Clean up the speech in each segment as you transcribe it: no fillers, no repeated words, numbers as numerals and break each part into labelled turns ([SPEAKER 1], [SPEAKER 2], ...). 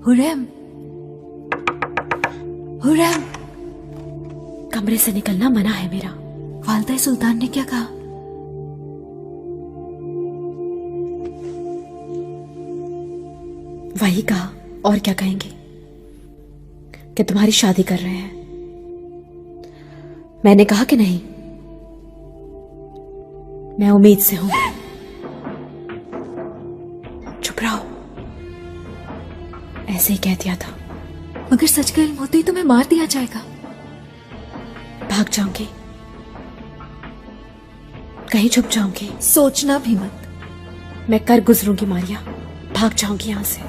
[SPEAKER 1] हुरैम, हुरैम,
[SPEAKER 2] कमरे से निकलना मना है मेरा।
[SPEAKER 1] वालिदा सुल्तान ने क्या कहा?
[SPEAKER 2] वही कहा, और क्या कहेंगे, कि तुम्हारी शादी कर रहे हैं। मैंने कहा कि नहीं, मैं उम्मीद से हूं। चुप रहो, ऐसे ही कह दिया था।
[SPEAKER 1] मगर सच का इल्म होते ही तुम्हें मार दिया जाएगा।
[SPEAKER 2] भाग जाऊंगी, कहीं छुप जाऊंगी।
[SPEAKER 1] सोचना भी मत।
[SPEAKER 2] मैं कर गुजरूंगी मारिया, भाग जाऊंगी यहां से।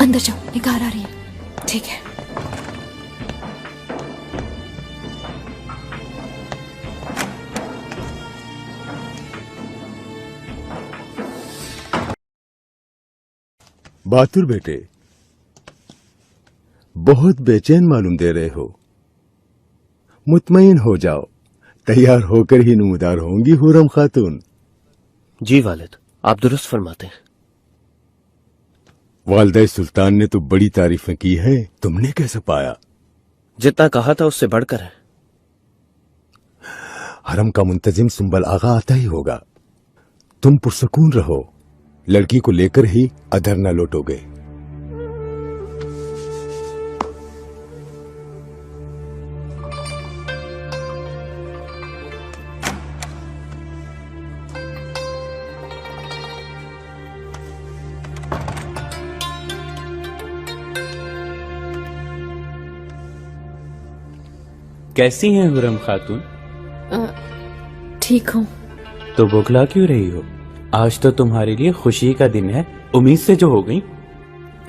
[SPEAKER 1] अंदर जाओ, निगार आ रही है।
[SPEAKER 2] ठीक है।
[SPEAKER 3] बहादुर बेटे, बहुत बेचैन मालूम दे रहे हो। मुतमईन हो जाओ, तैयार होकर ही नमूदार होंगी हुरम खातून।
[SPEAKER 4] जी वालिद, आप दुरुस्त फरमाते हैं।
[SPEAKER 3] वालिदा सुल्तान ने तो बड़ी तारीफें की है, तुमने कैसे पाया?
[SPEAKER 4] जितना कहा था उससे बढ़कर है।
[SPEAKER 3] हरम का मुंतजिम सुंबल आगा आता ही होगा। तुम पुरसकून रहो, लड़की को लेकर ही अधर न लौटोगे।
[SPEAKER 5] कैसी हैं हुरम खातून?
[SPEAKER 2] ठीक हूं।
[SPEAKER 5] तो बौखला क्यों रही हो? आज तो तुम्हारे लिए खुशी का दिन है। उम्मीद से जो हो गई,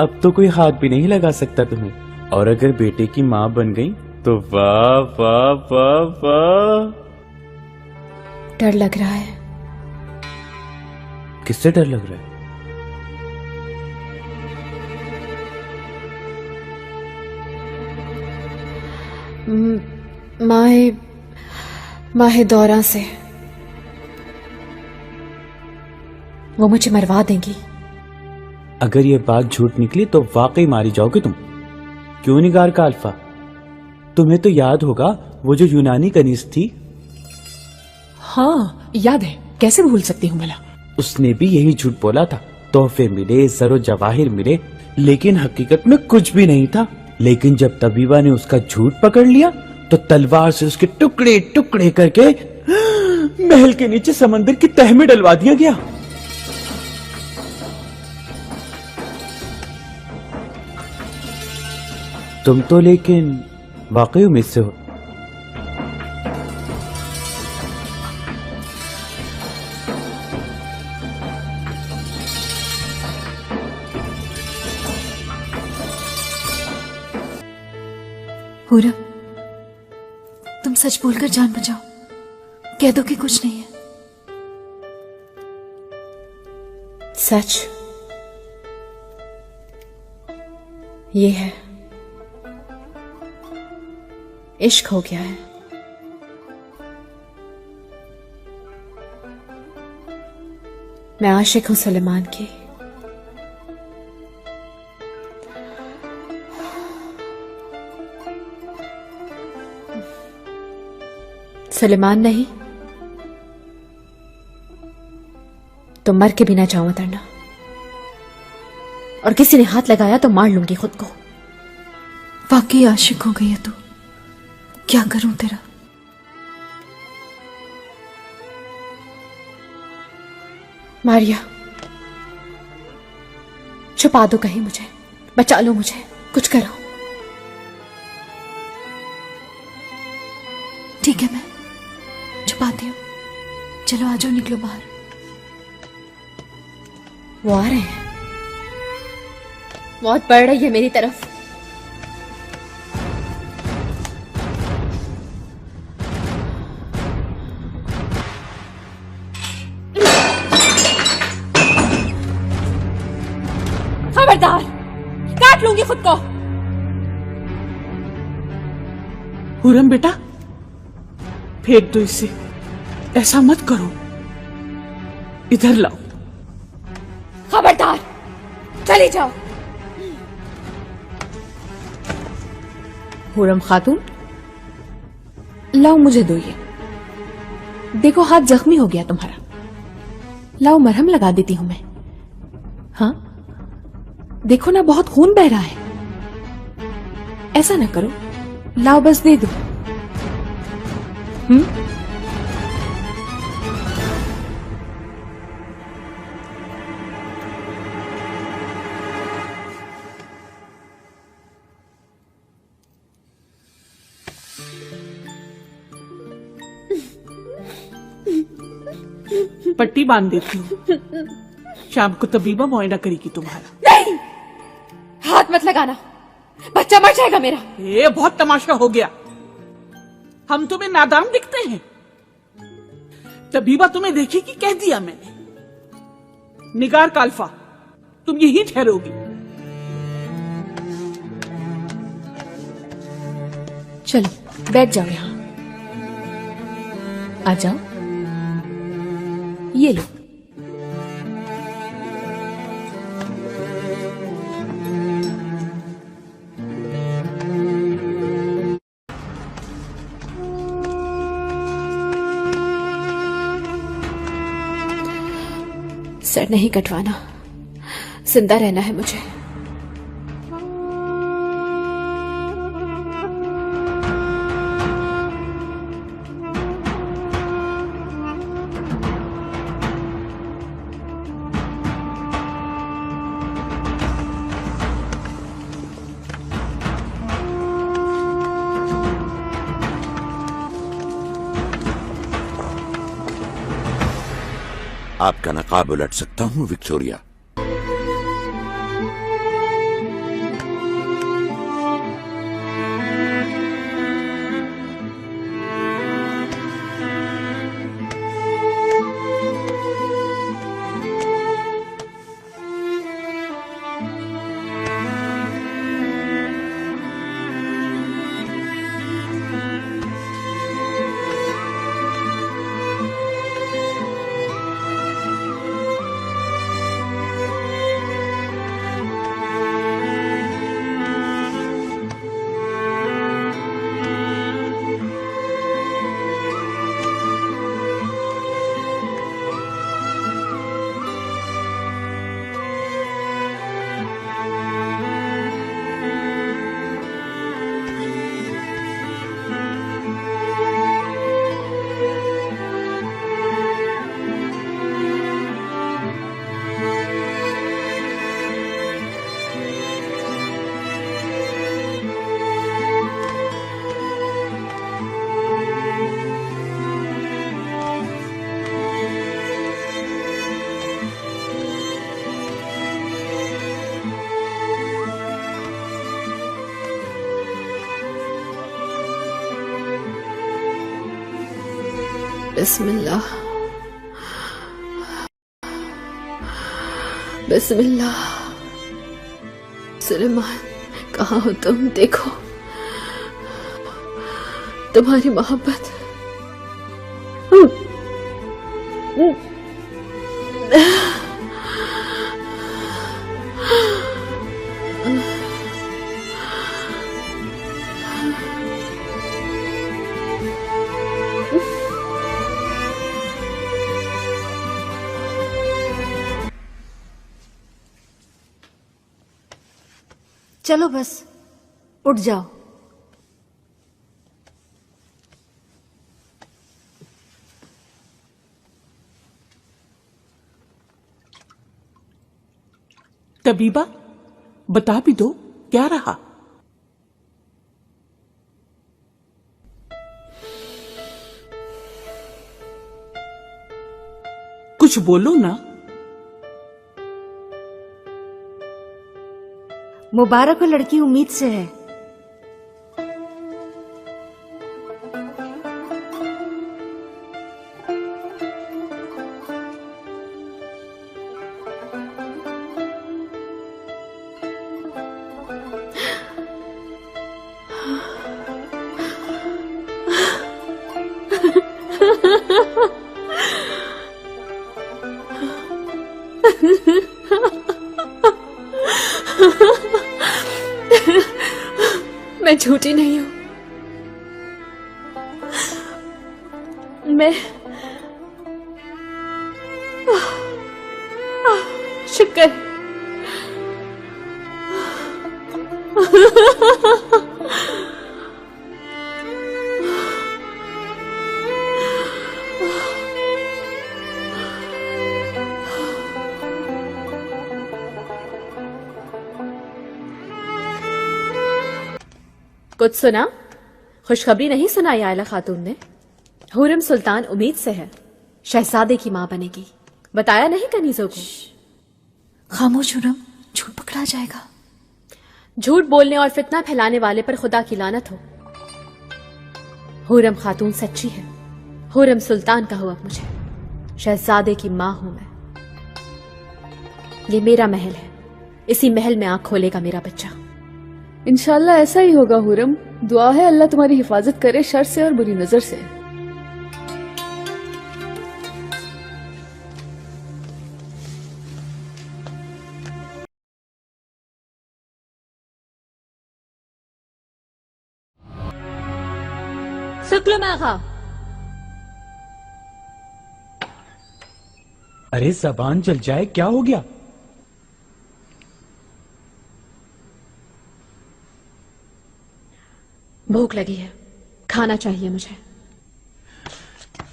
[SPEAKER 5] अब तो कोई हाथ भी नहीं लगा सकता तुम्हें। और अगर बेटे की माँ बन गई तो वाह वाह वाह वाह।
[SPEAKER 2] डर लग रहा है।
[SPEAKER 5] किससे डर लग रहा है?
[SPEAKER 2] माहे दौरा से। वो मुझे मरवा देंगी।
[SPEAKER 5] अगर ये बात झूठ निकली तो वाकई मारी जाओगे तुम। क्यों निगार का अल्फा, तुम्हें तो याद होगा वो जो यूनानी कनीज थी।
[SPEAKER 6] हाँ याद है, कैसे भूल सकती हूँ भला।
[SPEAKER 5] उसने भी यही झूठ बोला था। तोहफे मिले, जरो जवाहिर मिले, लेकिन हकीकत में कुछ भी नहीं था। लेकिन जब तबीबा ने उसका झूठ पकड़ लिया तो तलवार से उसके टुकड़े टुकड़े करके महल के नीचे समंदर की तह में डलवा दिया गया। तुम तो लेकिन वाकई उम्मीद से हो।
[SPEAKER 1] हुरम, तुम सच बोलकर जान बचाओ। कह दो कि कुछ नहीं है।
[SPEAKER 2] सच ये है, इश्क हो गया है। मैं आशिक हूं सुलेमान की। सुलेमान नहीं तो मर के भी ना चाहूं उतरना। और किसी ने हाथ लगाया तो मार लूंगी खुद को।
[SPEAKER 1] वाकई आशिक हो गई है तू। क्या करूं तेरा?
[SPEAKER 2] मारिया, छुपा दो कहीं मुझे, बचा लो मुझे, कुछ करो।
[SPEAKER 1] ठीक है, मैं छुपाती हूँ। चलो आ जाओ, निकलो बाहर।
[SPEAKER 2] वो आ रहे हैं। मौत बढ़ रही है मेरी तरफ। खबरदार, काट लूंगी खुद को।
[SPEAKER 6] हुरम बेटा, फेंक दो इसे। ऐसा मत करो, इधर लाओ।
[SPEAKER 2] खबरदार, चली जाओ। हुरम खातून, लाओ मुझे दो ये। देखो हाथ जख्मी हो गया तुम्हारा, लाओ मरहम लगा देती हूं मैं। हाँ देखो ना, बहुत खून बह रहा है। ऐसा ना करो, लाओ बस दे दो।
[SPEAKER 6] पट्टी बांध देती हूँ, शाम को तबीबा मुआयना करेगी तुम्हारा।
[SPEAKER 2] नहीं, हाथ मत लगाना, बच्चा मर जाएगा मेरा।
[SPEAKER 6] ये बहुत तमाशा हो गया। हम तुम्हें नादान दिखते हैं? तबीबा तुम्हें देखेगी, कह दिया मैंने। निगार काल्फा, तुम यहीं ठहरोगी।
[SPEAKER 2] चलो बैठ जाओ यहां, आ जाओ, ये लो। सर नहीं कटवाना, जिंदा रहना है मुझे।
[SPEAKER 7] आपका नकाब उलट सकता हूं विक्टोरिया? बिस्मिल्लाह, बिस्मिल्लाह। सुलेमान, कहाँ हो तुम? देखो तुम्हारी मोहब्बत।
[SPEAKER 1] चलो बस उठ जाओ।
[SPEAKER 6] तबीबा, बता भी दो, क्या रहा? कुछ बोलो ना।
[SPEAKER 1] मुबारक हो, लड़की उम्मीद से है।
[SPEAKER 2] मैं झूठी नहीं हूं। मैं शुक्र। कुछ सुना? खुशखबरी नहीं सुनाई आयला खातून ने? हुरम सुल्तान उम्मीद से है, शहजादे की मां बनेगी। बताया नहीं कनीजों को?
[SPEAKER 1] खामोश हुरम, झूठ पकड़ा जाएगा।
[SPEAKER 2] झूठ बोलने और फितना फैलाने वाले पर खुदा की लानत हो। हुरम खातून सच्ची है। हुरम सुल्तान का हो अब मुझे। शहजादे की मां हूं मैं। ये मेरा महल है, इसी महल में आंख खोलेगा मेरा बच्चा।
[SPEAKER 8] इंशाल्लाह ऐसा ही होगा हुरम। दुआ है अल्लाह तुम्हारी हिफाजत करे शर से और बुरी नजर से।
[SPEAKER 2] शुक्र आगा।
[SPEAKER 5] अरे जबान जल जाए, क्या हो गया?
[SPEAKER 2] भूख लगी है, खाना चाहिए मुझे।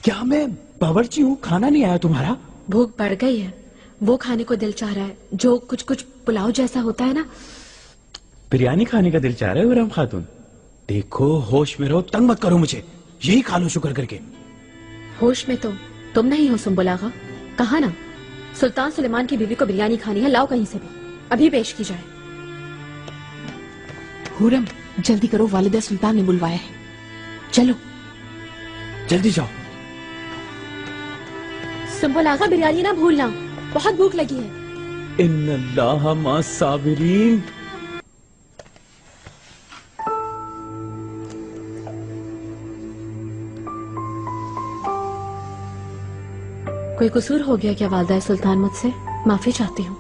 [SPEAKER 5] क्या मैं बावर्ची हूँ? खाना नहीं आया तुम्हारा?
[SPEAKER 2] भूख बढ़ गई है, वो खाने को दिल चाह रहा है जो कुछ कुछ पुलाव जैसा होता है ना।
[SPEAKER 5] बिरयानी खाने का दिल चाह रहा है हुरम खातून? देखो होश में रहो, तंग मत करो मुझे। यही खा लो शुक्र करके।
[SPEAKER 2] होश में तो तुम नहीं हो सुम्बुल आगा। कहा ना सुल्तान सुलेमान की बीवी को बिरयानी खानी है, लाओ कहीं से भी, अभी पेश की जाए।
[SPEAKER 8] हुरम जल्दी करो, वालिदा सुल्तान ने बुलवाया है। चलो
[SPEAKER 5] जल्दी जाओ।
[SPEAKER 2] सुम्बुल आगा बिरयानी ना भूलना, बहुत भूख लगी है।
[SPEAKER 5] इन्नल्लाह मा साबिरीन।
[SPEAKER 2] कोई कसूर हो गया क्या वालिदा सुल्तान मुझसे? माफी चाहती हूँ।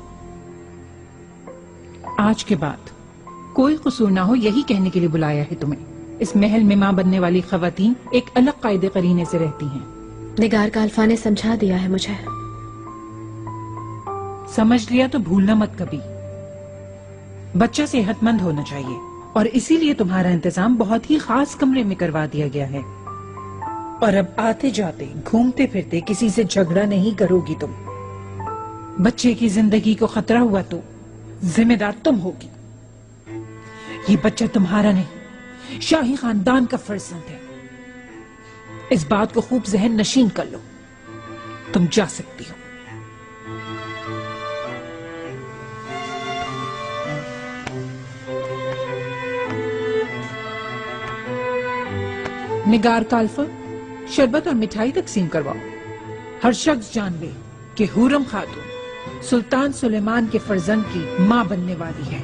[SPEAKER 9] आज के बाद कोई कसूर ना हो यही कहने के लिए बुलाया है तुम्हें। इस महल में मां बनने वाली खवातीन एक अलग कायदे करीने से रहती हैं।
[SPEAKER 2] निगार का अल्फा ने समझा दिया है मुझे।
[SPEAKER 9] समझ लिया तो भूलना मत कभी। बच्चा सेहतमंद होना चाहिए और इसीलिए तुम्हारा इंतजाम बहुत ही खास कमरे में करवा दिया गया है। और अब आते जाते घूमते फिरते किसी से झगड़ा नहीं करोगी तुम। बच्चे की जिंदगी को खतरा हुआ तो जिम्मेदार तुम होगी। ये बच्चा तुम्हारा नहीं, शाही खानदान का फर्जंद है। इस बात को खूब जहन नशीन कर लो। तुम जा सकती हो। निगार काल्फा, शरबत और मिठाई तकसीम करवाओ। हर शख्स जान ले कि हुरम खातून सुल्तान सुलेमान के फर्जंद की मां बनने वाली है।